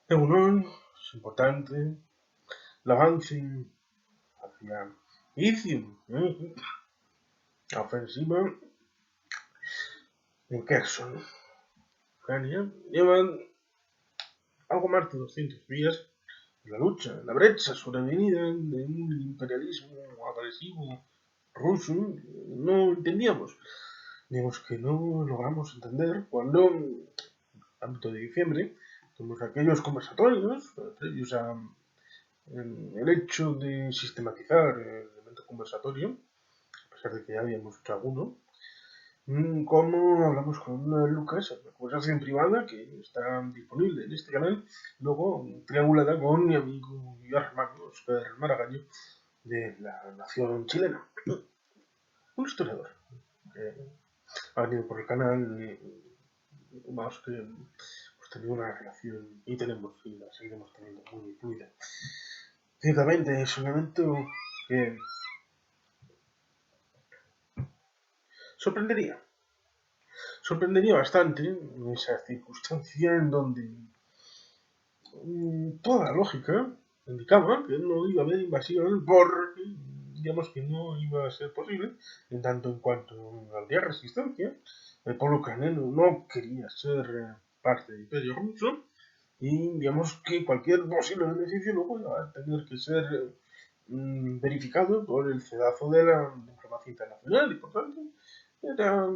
Egunon, es importante el avance hacia Izium, la ofensiva en Kherson. Ucrania llevan algo más de 200 días en la lucha, en la brecha sobrevenida de un imperialismo agresivo ruso. No entendíamos, digamos que no logramos entender cuando, en el ámbito de diciembre, tuvimos aquellos conversatorios previos a el hecho de sistematizar el elemento conversatorio, a pesar de que ya habíamos hecho alguno, como hablamos con Lucas en una conversación privada que está disponible en este canal, luego triangulada con mi amigo y hermano Oscar Maragaño de la nación chilena, un historiador que ha venido por el canal y más que hemos tenido una relación y tenemos y la seguiremos teniendo muy fluida. Ciertamente es un evento que sorprendería. Sorprendería bastante en esa circunstancia en donde toda la lógica indicaba que no iba a haber invasión porque, digamos, que no iba a ser posible, en tanto en cuanto había resistencia. El pueblo ucraniano no quería ser parte del imperio ruso y, digamos, que cualquier posible beneficio luego iba a tener que ser verificado por el cedazo de la diplomacia internacional y, por tanto, era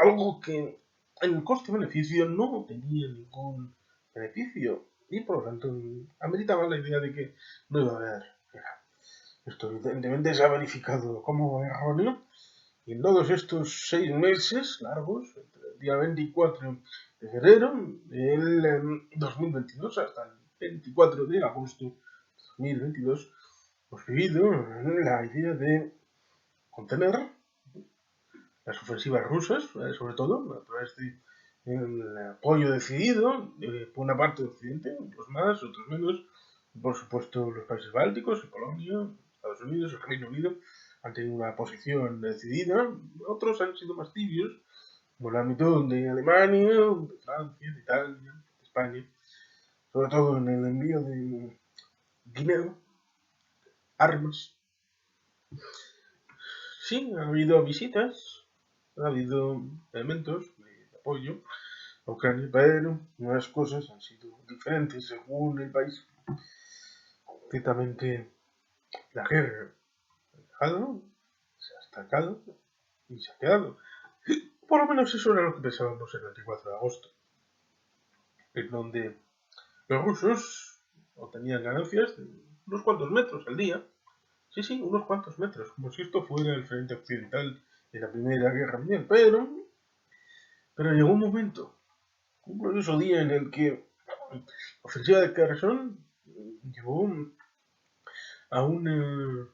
algo que en el coste-beneficio no tenía ningún beneficio y por lo tanto ameritaba la idea de que no iba a haber guerra. Esto evidentemente se ha verificado como erróneo y en todos estos 6 meses largos, entre el día 24 de febrero del 2022 hasta el 24 de agosto de 2022, hemos vivido la idea de contener las ofensivas rusas, sobre todo, a través de el apoyo decidido por una parte de Occidente, otros más, otros menos, por supuesto los países bálticos, Polonia, Estados Unidos, el Reino Unido han tenido una posición decidida, otros han sido más tibios, como el ámbito de Alemania, de Francia, de Italia, de España, sobre todo en el envío de dinero, armas. Sí, ha habido visitas, ha habido elementos de apoyo a Ucrania, pero unas cosas han sido diferentes según el país. Ciertamente la guerra ha dejado, se ha estancado y se ha quedado. Por lo menos eso era lo que pensábamos el 24 de agosto, en donde los rusos obtenían ganancias de unos cuantos metros al día. Sí, sí, unos cuantos metros, como si esto fuera el frente occidental de la Primera Guerra Mundial. Pero llegó un momento, un glorioso día en el que la ofensiva de Kherson llevó a una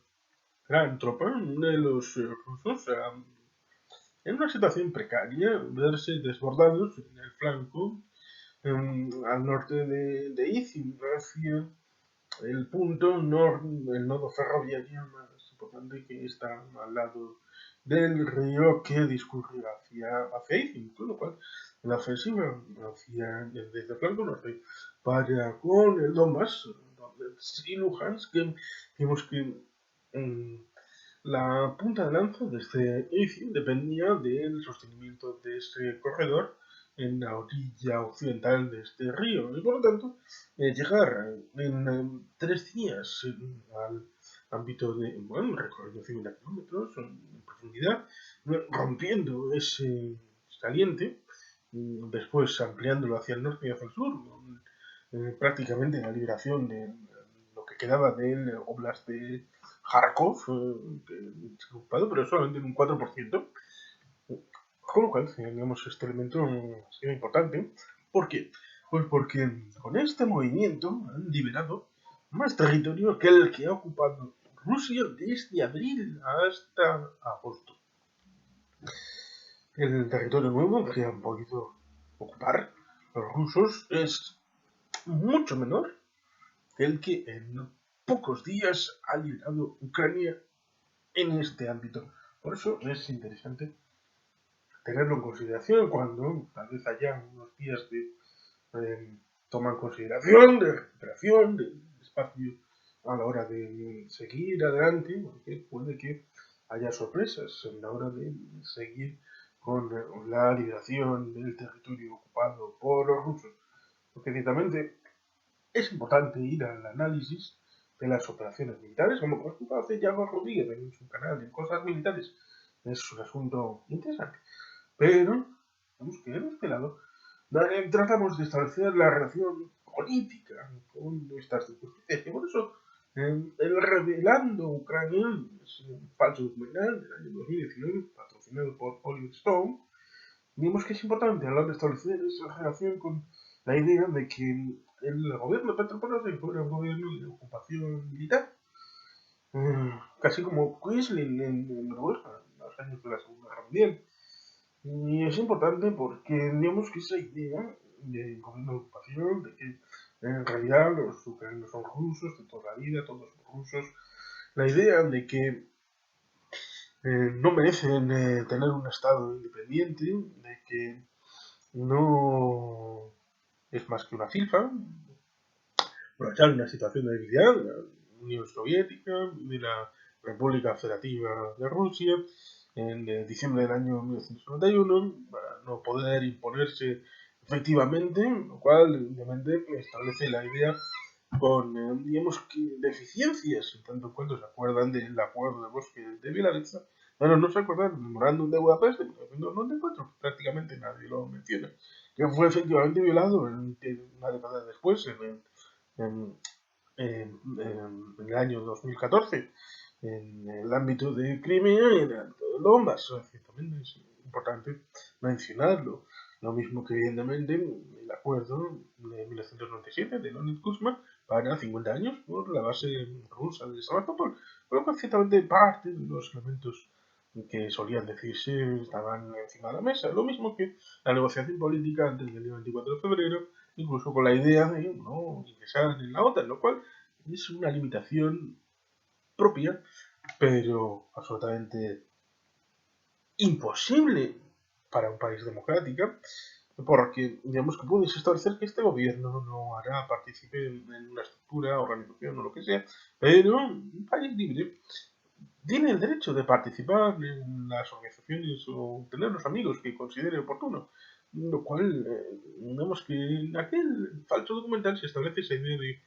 gran tropa de los rusos en una situación precaria, verse desbordados en el flanco al norte de Izium, hacia el punto el nodo ferroviario más importante que está al lado del río que discurre hacia Izium, con lo cual la ofensiva desde el flanco norte para con el Donbass y Luhansk, que vimos que la punta de lanza desde Izium dependía del sostenimiento de ese corredor en la orilla occidental de este río y por lo tanto llegar en 3 días al ámbito de un recorrido de 50 kilómetros en profundidad, rompiendo ese saliente, después ampliándolo hacia el norte y hacia el sur, prácticamente la liberación de lo que quedaba del Oblast de Kharkov, ocupado, pero solamente en un 4%. Con lo cual, digamos, este elemento ha sido importante. ¿Por qué? Pues porque con este movimiento han liberado más territorio que el que ha ocupado Rusia desde abril hasta agosto. El territorio nuevo que han podido ocupar los rusos es mucho menor que el que en pocos días ha liberado Ucrania en este ámbito. Por eso es interesante tenerlo en consideración cuando tal vez haya unos días de toma en consideración de recuperación del espacio a la hora de seguir adelante, porque puede que haya sorpresas a la hora de seguir con la liberación del territorio ocupado por los rusos. Porque ciertamente es importante ir al análisis de las operaciones militares, como por ejemplo hace Yago Rodríguez en su canal de Cosas Militares. Es un asunto interesante. Pero, vamos que en este lado, tratamos de establecer la relación política con nuestras circunstancias. Y por eso, el Revelando Ucrania es un falso documental del año 2019, patrocinado por Oliver Stone. Vimos que es importante hablar de establecer esa relación con la idea de que el gobierno de Petro Poroshenko era un gobierno de ocupación militar, casi como Quisling en Noruega, en los años de la Segunda Guerra Mundial. Y es importante porque digamos que esa idea de gobierno de ocupación, de que en realidad los ucranianos son rusos de toda la vida, todos son rusos, la idea de que no merecen tener un Estado independiente, de que no es más que una filfa, aprovechar una situación de debilidad de la Unión Soviética, de la República Federativa de Rusia, en diciembre del año 1991, para no poder imponerse efectivamente, lo cual evidentemente establece la idea con, digamos, que deficiencias, en tanto en cuanto se acuerdan del acuerdo de bosque de Bielorrusia. Bueno, no se acuerdan del memorándum de Budapest de 1994, prácticamente nadie lo menciona, que fue efectivamente violado una década después, en, en el año 2014, en el ámbito de Crimea y en el ámbito de Donbass. Ciertamente es importante mencionarlo. Lo mismo que, evidentemente, el acuerdo de 1997 de Leonid Kuzma para 50 años por la base rusa de Sevastopol, por lo cual ciertamente parte de los elementos que solían decirse estaban encima de la mesa. Lo mismo que la negociación política antes del día 24 de febrero, incluso con la idea de no ingresar en la OTAN, lo cual es una limitación propia, pero absolutamente imposible para un país democrático, porque digamos que puedes establecer que este gobierno no hará partícipe en una estructura, organización o lo que sea, pero un país libre tiene el derecho de participar en las organizaciones o tener los amigos que considere oportuno. Lo cual, digamos que en aquel falso documental se establece esa idea de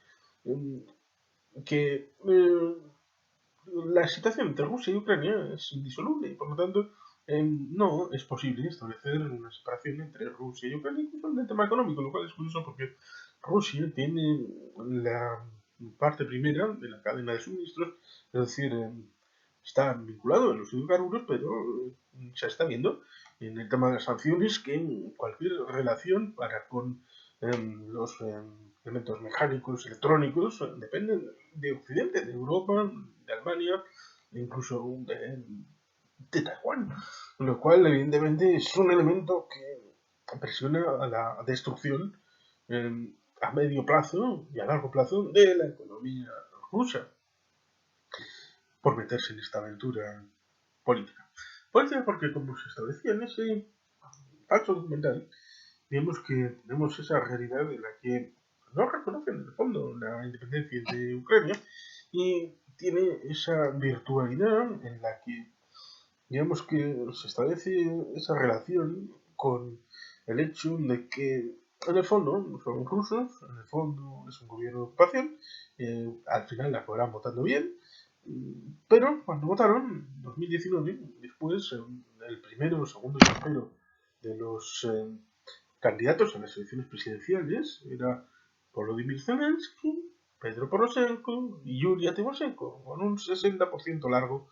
que la situación entre Rusia y Ucrania es indisoluble y por lo tanto no es posible establecer una separación entre Rusia y Ucrania, incluso en el tema económico, lo cual es curioso porque Rusia tiene la parte primera de la cadena de suministros, es decir, está vinculado a los hidrocarburos, pero se está viendo en el tema de las sanciones que cualquier relación para con los elementos mecánicos, electrónicos, dependen de Occidente, de Europa, de Alemania, e incluso de Taiwán, lo cual evidentemente es un elemento que presiona a la destrucción a medio plazo y a largo plazo de la economía rusa por meterse en esta aventura política. Política porque, como se establecía en ese falso documental, vemos que tenemos esa realidad en la que no reconocen en el fondo la independencia de Ucrania y tiene esa virtualidad en la que digamos que se establece esa relación con el hecho de que en el fondo son rusos, en el fondo es un gobierno de ocupación, al final la acabarán votando bien, pero cuando votaron en 2019, después el primero, el segundo y el tercero de los candidatos a las elecciones presidenciales era Volodymyr Zelensky, Pedro Poroshenko y Yulia Tymoshenko, con un 60% largo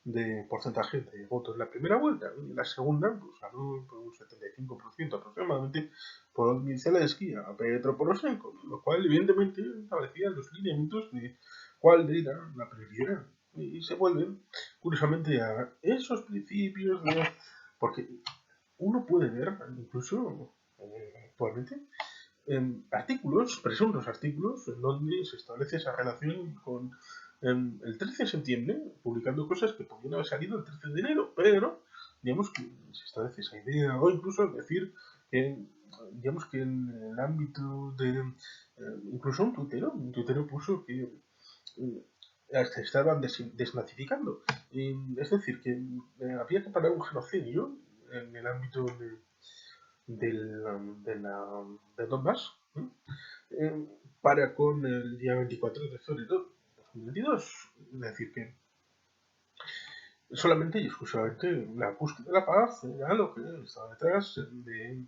de porcentaje de votos en la primera vuelta. Y en la segunda, pues ganó por un 75% aproximadamente por Zelensky a Petro Poroshenko, lo cual evidentemente establecía los lineamientos de cuál era la prioridad. Y se vuelven, curiosamente, a esos principios de... Porque uno puede ver, incluso actualmente, artículos, presuntos artículos, en donde se establece esa relación con el 13 de septiembre, publicando cosas que podrían haber salido el 13 de enero, pero digamos que se establece esa idea, o incluso decir que digamos que en el ámbito de, incluso un tuitero puso que se estaban desnazificando. Es decir, que había que parar un genocidio en el ámbito de Donbass, ¿no? Para con el día 24 de febrero de 2022. Es decir, que solamente y exclusivamente la búsqueda de la paz era lo que estaba detrás de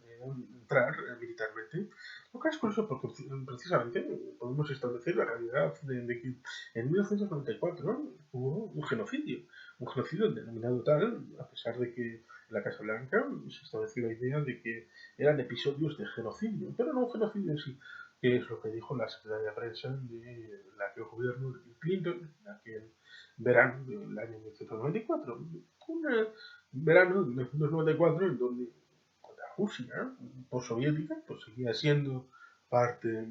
entrar militarmente. Lo que es curioso porque precisamente podemos establecer la realidad de que en 1994 hubo un genocidio denominado tal, a pesar de que en la Casa Blanca se estableció la idea de que eran episodios de genocidio, pero no un genocidio en sí, que es lo que dijo la secretaria de prensa de la que gobierno de Bill Clinton, aquel verano del año 1994. Un verano de 1994 en donde la Rusia postsoviética pues seguía siendo parte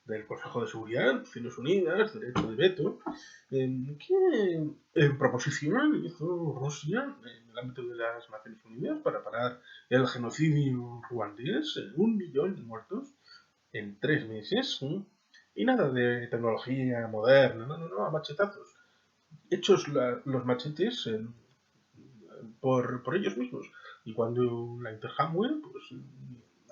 del Consejo de Seguridad de Naciones Unidas, derecho de veto, que en proposición hizo Rusia en el ámbito de las Naciones Unidas para parar el genocidio ruandés, 1 millón de muertos en 3 meses, y nada de tecnología moderna, no, a machetazos hechos los machetes por ellos mismos. Y cuando la Interhamwe pues,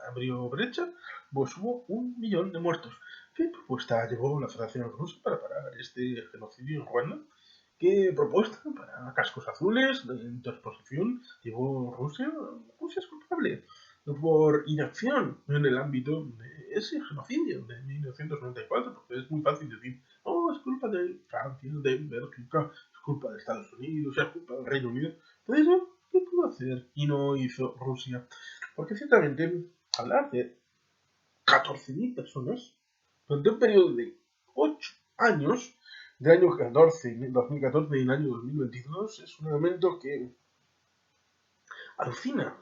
abrió brecha, pues hubo 1 millón de muertos. ¿Qué propuesta llevó la Federación Rusa para parar este genocidio en Ruanda? ¿Qué propuesta para cascos azules de interposición llevó Rusia? Rusia es culpable por inacción en el ámbito de ese genocidio de 1994, porque es muy fácil decir, oh, es culpa de Francia, de Bélgica, es culpa de Estados Unidos, es culpa del Reino Unido. Entonces, ¿qué pudo hacer y no hizo Rusia? Porque ciertamente hablar de 14.000 personas durante un periodo de 8 años, del año 2014 y el año 2022, es un elemento que alucina,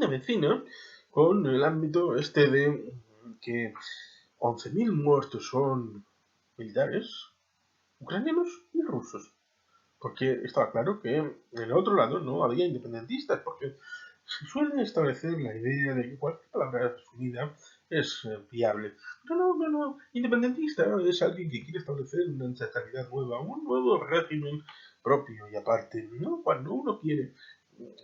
vecina, con el ámbito este de que 11.000 muertos son militares, ucranianos y rusos. Porque estaba claro que en el otro lado no había independentistas, porque se suele establecer la idea de que cualquier palabra definida es viable. Pero no, independentista es alguien que quiere establecer una ancestralidad nueva, un nuevo régimen propio y aparte, ¿no? Cuando uno quiere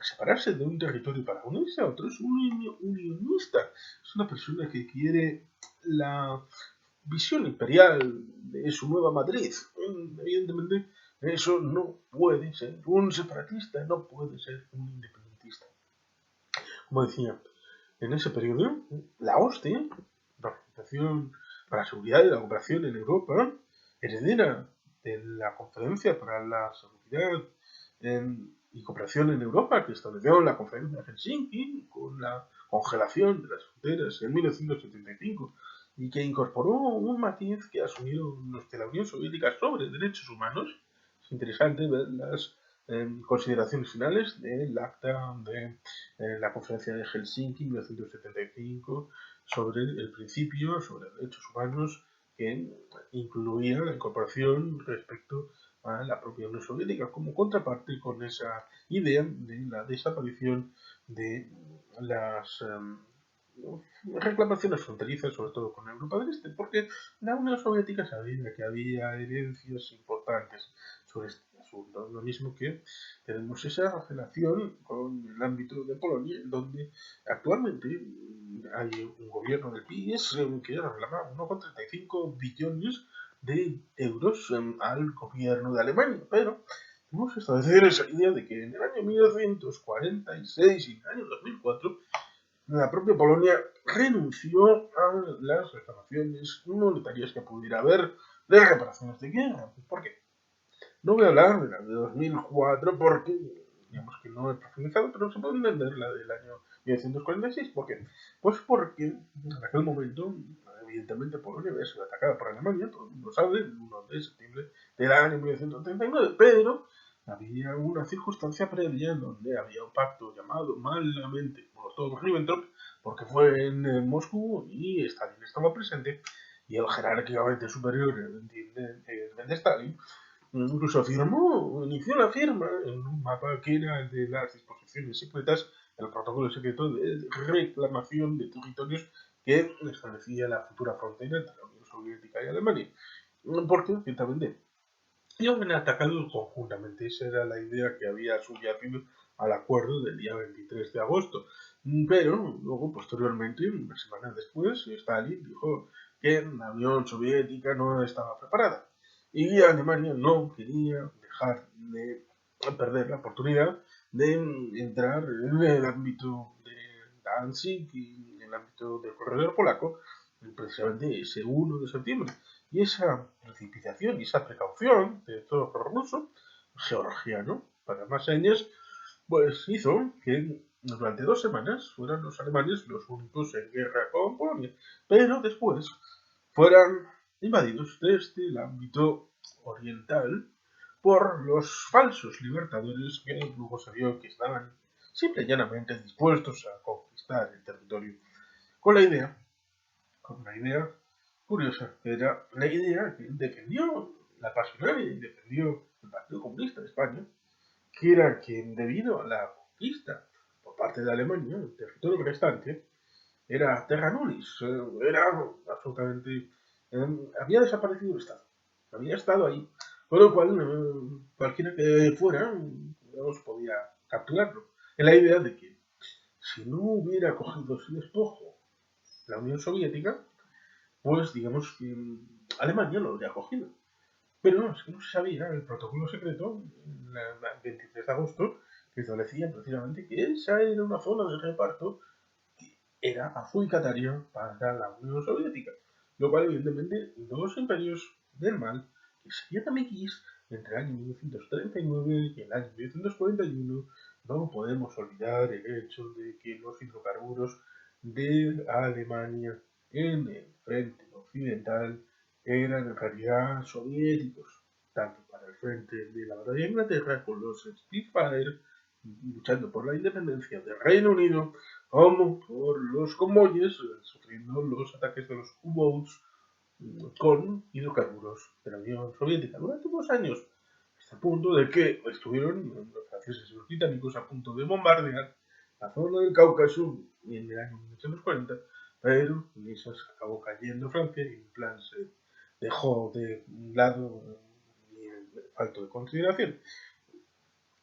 separarse de un territorio para unirse a otro, es un unionista, es una persona que quiere la visión imperial de su nueva Madrid. Evidentemente, eso no puede ser un separatista, no puede ser un independentista. Como decía, en ese periodo, la OSCE, la Organización para la Seguridad y la Cooperación en Europa, heredera de la Conferencia para la Seguridad y Cooperación en Europa, que estableció la Conferencia de Helsinki con la congelación de las fronteras en 1975 y que incorporó un matiz que asumieron los de la Unión Soviética sobre derechos humanos. Es interesante ver las consideraciones finales del acta de la conferencia de Helsinki 1975 sobre el principio sobre derechos humanos que incluía la incorporación respecto a la propia Unión Soviética como contraparte con esa idea de la desaparición de las reclamaciones fronterizas, sobre todo con Europa del Este, porque la Unión Soviética sabía que había herencias importantes sobre este asunto. Lo mismo que tenemos esa relación con el ámbito de Polonia, donde actualmente hay un gobierno del PIS que reclama 1,35 billones de euros al gobierno de Alemania, pero tenemos que establecer esa idea de que en el año 1946 y en el año 2004 la propia Polonia renunció a las reclamaciones monetarias que pudiera haber de reparaciones de guerra. ¿Por qué? No voy a hablar de la de 2004 porque, digamos que no he profundizado, pero se puede entender la del año 1946. ¿Por qué? Pues porque en aquel momento, evidentemente, Polonia había sido atacada por Alemania, todo el mundo sabe, el 1 de septiembre del año 1939, pero había una circunstancia previa en donde había un pacto llamado malamente Molotov-Ribbentrop, porque fue en Moscú y Stalin estaba presente, y el jerárquicamente superior, de Stalin, incluso inició la firma en un mapa que era el de las disposiciones secretas el protocolo secreto de reclamación de territorios que establecía la futura frontera entre la Unión Soviética y Alemania. Porque, ciertamente, iban a atacarlos conjuntamente. Esa era la idea que había subyacido al acuerdo del día 23 de agosto. Pero luego, posteriormente, unas semanas después, Stalin dijo que la Unión Soviética no estaba preparada y Alemania no quería dejar de perder la oportunidad de entrar en el ámbito de Danzig y en el ámbito del corredor polaco precisamente ese 1 de septiembre. Y esa precipitación y esa precaución de todo los rusos, georgiano, para más señas, pues hizo que durante 2 semanas fueran los alemanes los únicos en guerra con Polonia, pero después fueran invadidos desde el ámbito oriental por los falsos libertadores que luego se vio que estaban simple y llanamente dispuestos a conquistar el territorio con la idea, con una idea curiosa, que era la idea que defendió la pasionaria y defendió el Partido Comunista de España, que era que debido a la conquista por parte de Alemania, el territorio restante era terra nullius, era absolutamente... había desaparecido el Estado, había estado ahí, con lo cual cualquiera que fuera, digamos, podía capturarlo, en la idea de que si no hubiera cogido ese despojo la Unión Soviética, pues digamos que Alemania lo habría cogido. Pero no, es que no se sabía el protocolo secreto, el 23 de agosto, que establecía precisamente que esa era una zona de reparto que era adjudicataria para la Unión Soviética. Lo cual, evidentemente, dos imperios del mal, que serían amiguis entre el año 1939 y el año 1941, no podemos olvidar el hecho de que los hidrocarburos de Alemania en el frente occidental eran en realidad soviéticos, tanto para el frente de la batalla de Inglaterra con los Spitfire luchando por la independencia del Reino Unido, como por los convoyes sufriendo los ataques de los U-Boats con hidrocarburos de la Unión Soviética durante unos años, hasta el punto de que estuvieron los franceses y los británicos a punto de bombardear la zona del Cáucaso en el año 1940, pero en esas acabó cayendo Francia y en plan se dejó de un lado y falto de consideración.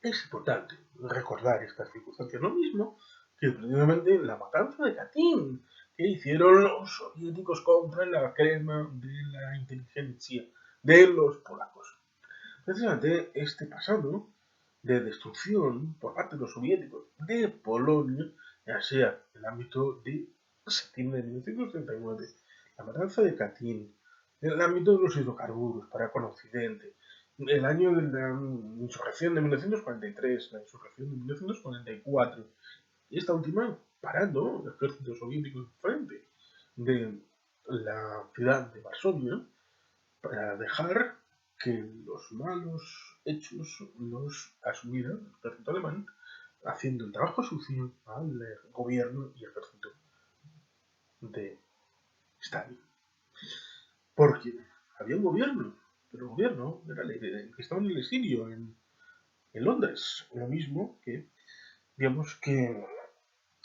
Es importante recordar estas circunstancias, lo mismo que precisamente la matanza de Katyn que hicieron los soviéticos contra la crema de la inteligencia de los polacos. Precisamente este pasado de destrucción por parte de los soviéticos de Polonia, ya sea en el ámbito de septiembre de 1939, la matanza de Katyn, en el ámbito de los hidrocarburos para con Occidente, el año de la insurrección de 1943, la insurrección de 1944, y esta última parando el ejército soviético frente de la ciudad de Varsovia para dejar que los malos hechos los asumiera el ejército alemán, haciendo el trabajo sucio al gobierno y ejército de Stalin. Porque había un gobierno, pero el gobierno era el que estaba en el exilio en Londres. Lo mismo que, digamos que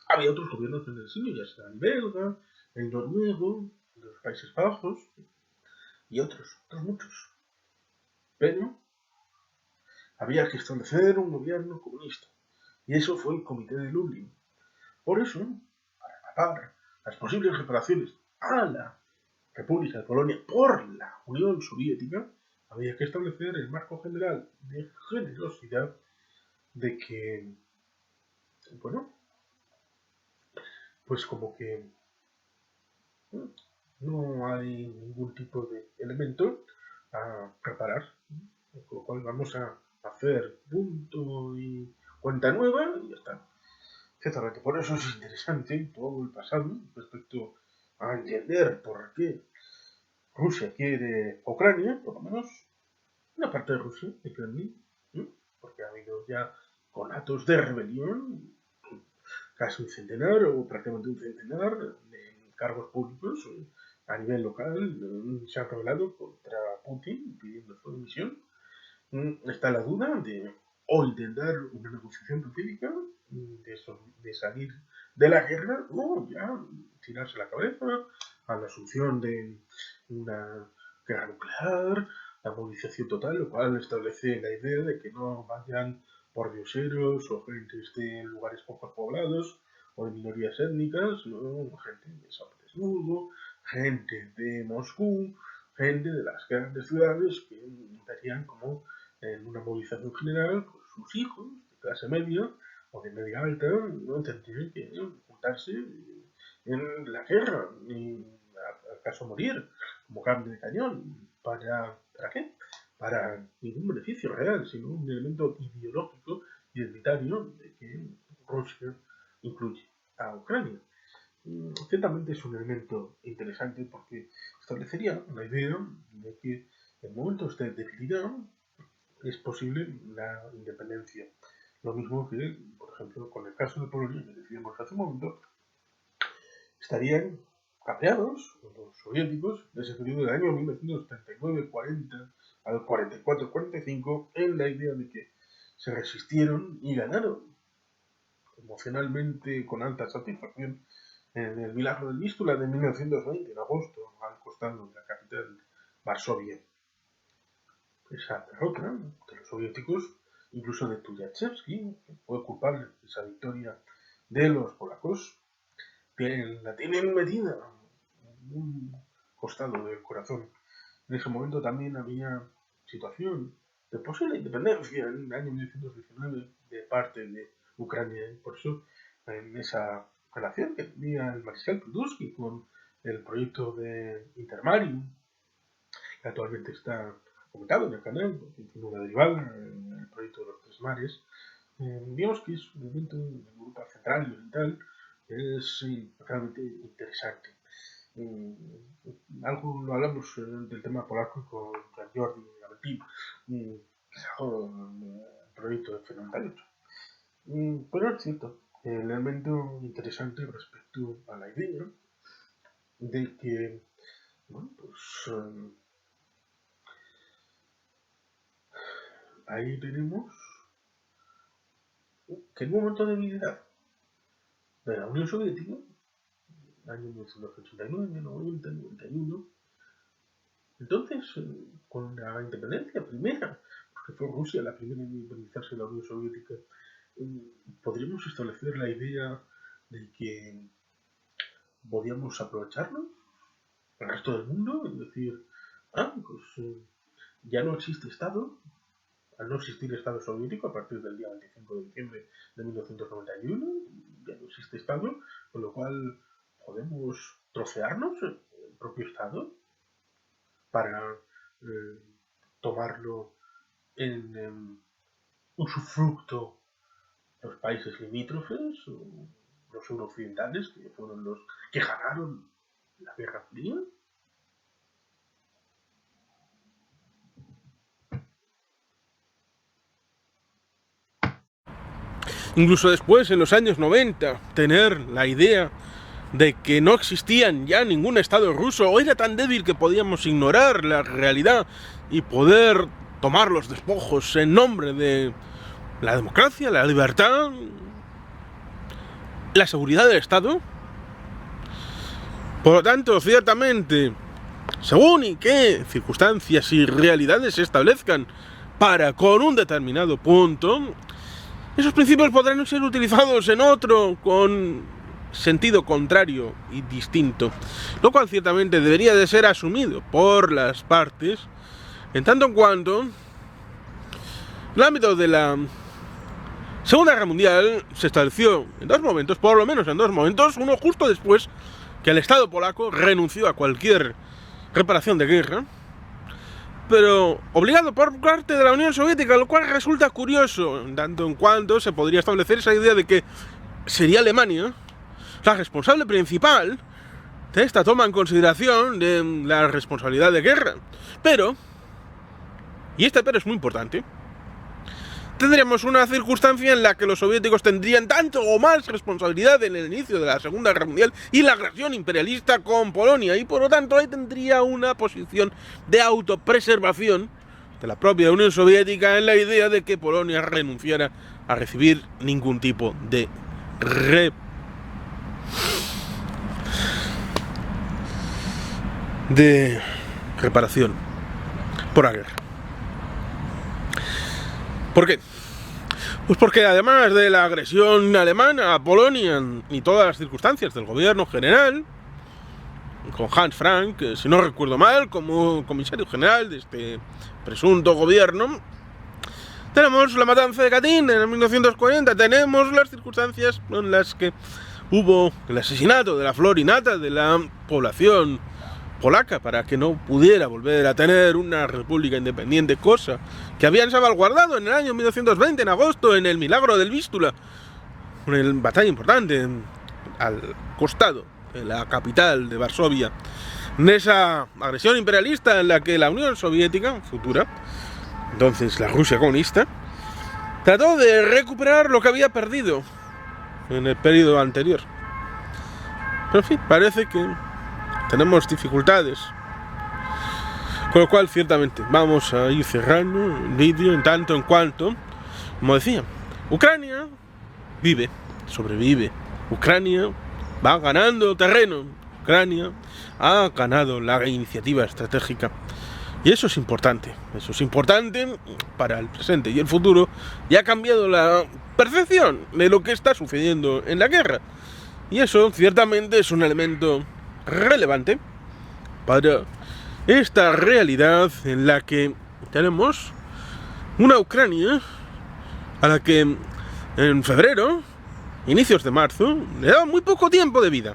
había otros gobiernos en el exilio, ya sea el belga, el noruego, el de los Países Bajos y otros muchos. Pero había que establecer un gobierno comunista. Y eso fue el Comité de Lublin. Por eso, para tapar las posibles reparaciones a la República de Polonia por la Unión Soviética, había que establecer el marco general de generosidad de que, bueno, pues como que no hay ningún tipo de elemento a preparar, con lo cual vamos a hacer punto y cuenta nueva y ya está. Ciertamente, por eso es interesante todo el pasado respecto a entender por qué Rusia quiere Ucrania, por lo menos una parte de Rusia, de Kremlin, porque ha habido ya conatos de rebelión, casi un centenar o prácticamente un centenar de cargos públicos a nivel local se han rebelado contra Putin pidiendo su dimisión. Está la duda de o intentar una negociación pacífica de salir de la guerra, o ya tirarse la cabeza a la asunción de una guerra nuclear, la movilización total, lo cual establece la idea de que no vayan pordioseros o gentes de lugares poco poblados o de minorías étnicas, ¿no? Gente de San Petersburgo, gente de Moscú, gente de las grandes ciudades que estarían como en una movilización general, pues sus hijos de clase media o de media alta no tendrían que juntarse en la guerra ni acaso morir como carne de cañón. ¿Para qué? Para ningún beneficio real, sino un elemento ideológico y identitario de que Rusia incluye a Ucrania. Ciertamente es un elemento interesante porque establecería la idea de que en momentos de debilidad es posible la independencia. Lo mismo que, por ejemplo, con el caso de Polonia, que decíamos hace un momento, estarían cabreados los soviéticos de ese periodo del año 1939-40 al 44-45 en la idea de que se resistieron y ganaron emocionalmente con alta satisfacción en el Milagro del Vístula de 1920, en agosto, al costado de la capital Varsovia. Esa derrota de los soviéticos, incluso de Tukhachevsky, que fue culpable de esa victoria de los polacos, la tienen metida en un costado del corazón. En ese momento también había situación de posible independencia en el año 1919 de parte de Ucrania, y por eso en esa relación que tenía el mariscal Pilsudski con el proyecto de Intermarium, que actualmente está comentado en el canal, que tiene una derivada en el proyecto de los Tres Mares, digamos que es un elemento de Europa central y oriental que es realmente interesante. Algo lo hablamos del tema polaco con Jordi Gabetti, que sacó el proyecto de F98. Pero es cierto, el elemento interesante respecto a la idea de que, bueno, pues ahí tenemos que en un momento de debilidad de la Unión Soviética, año 1989, 90, 91, entonces, con la independencia primera, porque fue Rusia la primera en independizarse de la Unión Soviética, podríamos establecer la idea de que podíamos aprovecharnos el resto del mundo, es decir, pues ya no existe Estado, al no existir Estado soviético a partir del día 25 de diciembre de 1991, ya no existe Estado, con lo cual podemos trocearnos el propio Estado para tomarlo en usufructo los países limítrofes, los eurooccidentales, que fueron los que ganaron la Guerra Fría. Incluso después, en los años 90, tener la idea de que no existían ya ningún Estado ruso, o era tan débil que podíamos ignorar la realidad y poder tomar los despojos en nombre de la democracia, la libertad, la seguridad del Estado. Por lo tanto, ciertamente, según y qué circunstancias y realidades se establezcan para con un determinado punto, esos principios podrán ser utilizados en otro con sentido contrario y distinto, lo cual ciertamente debería de ser asumido por las partes, en tanto en cuanto el ámbito de la Segunda Guerra Mundial se estableció en dos momentos, por lo menos en dos momentos, uno justo después que el Estado polaco renunció a cualquier reparación de guerra, pero obligado por parte de la Unión Soviética, lo cual resulta curioso, en tanto en cuanto se podría establecer esa idea de que sería Alemania la responsable principal de esta toma en consideración de la responsabilidad de guerra. Pero, y este pero es muy importante, tendríamos una circunstancia en la que los soviéticos tendrían tanto o más responsabilidad en el inicio de la Segunda Guerra Mundial y la agresión imperialista con Polonia, y por lo tanto ahí tendría una posición de autopreservación de la propia Unión Soviética en la idea de que Polonia renunciara a recibir ningún tipo de reparación por la guerra. ¿Por qué? Pues porque además de la agresión alemana a Polonia y todas las circunstancias del gobierno general, con Hans Frank, si no recuerdo mal, como comisario general de este presunto gobierno, tenemos la matanza de Katyn en 1940, tenemos las circunstancias en las que hubo el asesinato de la flor y nata de la población polaca para que no pudiera volver a tener una república independiente, cosa que habían salvaguardado en el año 1920, en agosto, en el Milagro del Vístula, una batalla importante al costado de la capital de Varsovia, en esa agresión imperialista en la que la Unión Soviética, futura, entonces la Rusia comunista, trató de recuperar lo que había perdido en el periodo anterior. Pero en fin, parece que tenemos dificultades, con lo cual ciertamente vamos a ir cerrando el vídeo en tanto en cuanto, como decía, Ucrania vive, sobrevive, Ucrania va ganando terreno, Ucrania ha ganado la iniciativa estratégica, y eso es importante para el presente y el futuro, y ha cambiado la percepción de lo que está sucediendo en la guerra, y eso ciertamente es un elemento relevante para esta realidad en la que tenemos una Ucrania a la que en febrero, inicios de marzo, le daba muy poco tiempo de vida.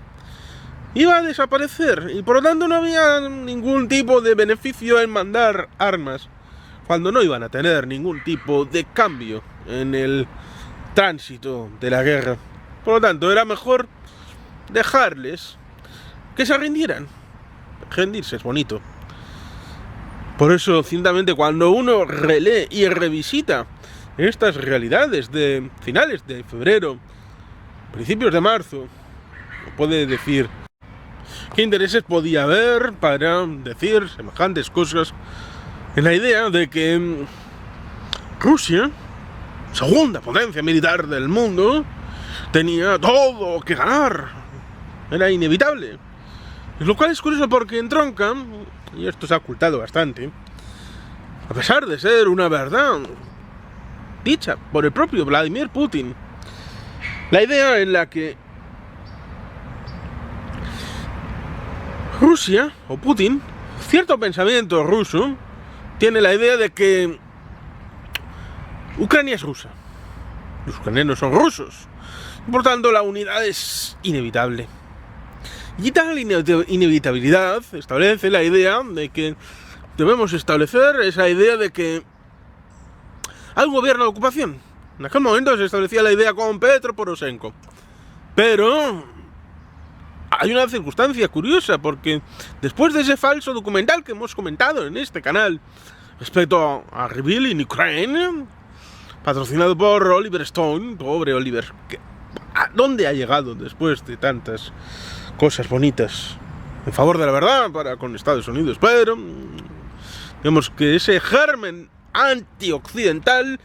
Iba a desaparecer y por lo tanto no había ningún tipo de beneficio en mandar armas cuando no iban a tener ningún tipo de cambio en el tránsito de la guerra. Por lo tanto, era mejor dejarles que se rindieran. Rendirse es bonito. Por eso, ciertamente, cuando uno relee y revisita estas realidades de finales de febrero, principios de marzo, puede decir qué intereses podía haber para decir semejantes cosas en la idea de que Rusia, segunda potencia militar del mundo, tenía todo que ganar. Era inevitable. Lo cual es curioso porque entronca, y esto se ha ocultado bastante, a pesar de ser una verdad dicha por el propio Vladimir Putin, la idea en la que Rusia, o Putin, cierto pensamiento ruso, tiene la idea de que Ucrania es rusa, los ucranianos son rusos, y por tanto la unidad es inevitable. Y tal inevitabilidad establece la idea de que debemos establecer esa idea de que hay un gobierno de ocupación. En aquel momento se establecía la idea con Petro Poroshenko. Pero hay una circunstancia curiosa, porque después de ese falso documental que hemos comentado en este canal respecto a Reveal in Ukraine, patrocinado por Oliver Stone, pobre Oliver, ¿a dónde ha llegado después de tantas cosas bonitas en favor de la verdad para con Estados Unidos? Pero vemos que ese germen antioccidental,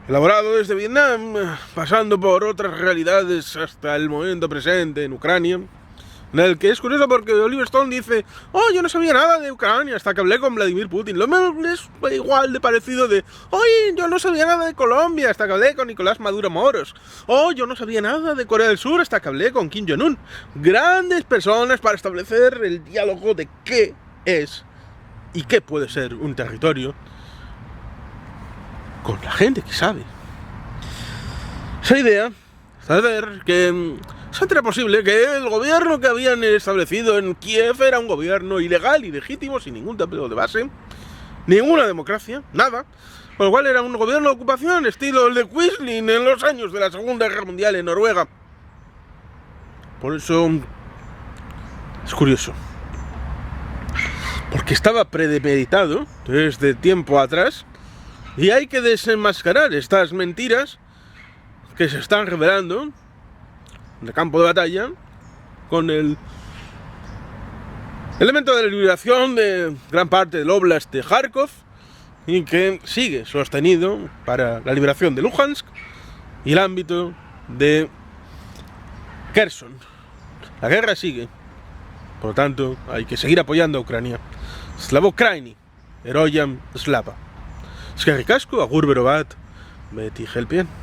elaborado desde Vietnam, pasando por otras realidades hasta el momento presente en Ucrania, en el que es curioso porque Oliver Stone dice: oh, yo no sabía nada de Ucrania hasta que hablé con Vladimir Putin. Lo mismo es igual de parecido de: oye, yo no sabía nada de Colombia hasta que hablé con Nicolás Maduro Moros. Oh, yo no sabía nada de Corea del Sur hasta que hablé con Kim Jong-un. Grandes personas para establecer el diálogo de qué es y qué puede ser un territorio con la gente que sabe. Esa idea, saber que era posible que el gobierno que habían establecido en Kiev era un gobierno ilegal y legítimo, sin ningún tipo de base, ninguna democracia, nada, con lo cual era un gobierno de ocupación estilo el de Quisling en los años de la Segunda Guerra Mundial en Noruega. Por eso es curioso, porque estaba premeditado desde tiempo atrás, y hay que desenmascarar estas mentiras que se están revelando en el campo de batalla con el elemento de la liberación de gran parte del Oblast de Kharkov y que sigue sostenido para la liberación de Luhansk y el ámbito de Kherson. La guerra sigue, por lo tanto hay que seguir apoyando a Ucrania. Slava Ukraini, Heroyam Slava. Eskerrik asko, agur bero bat, beti helpien.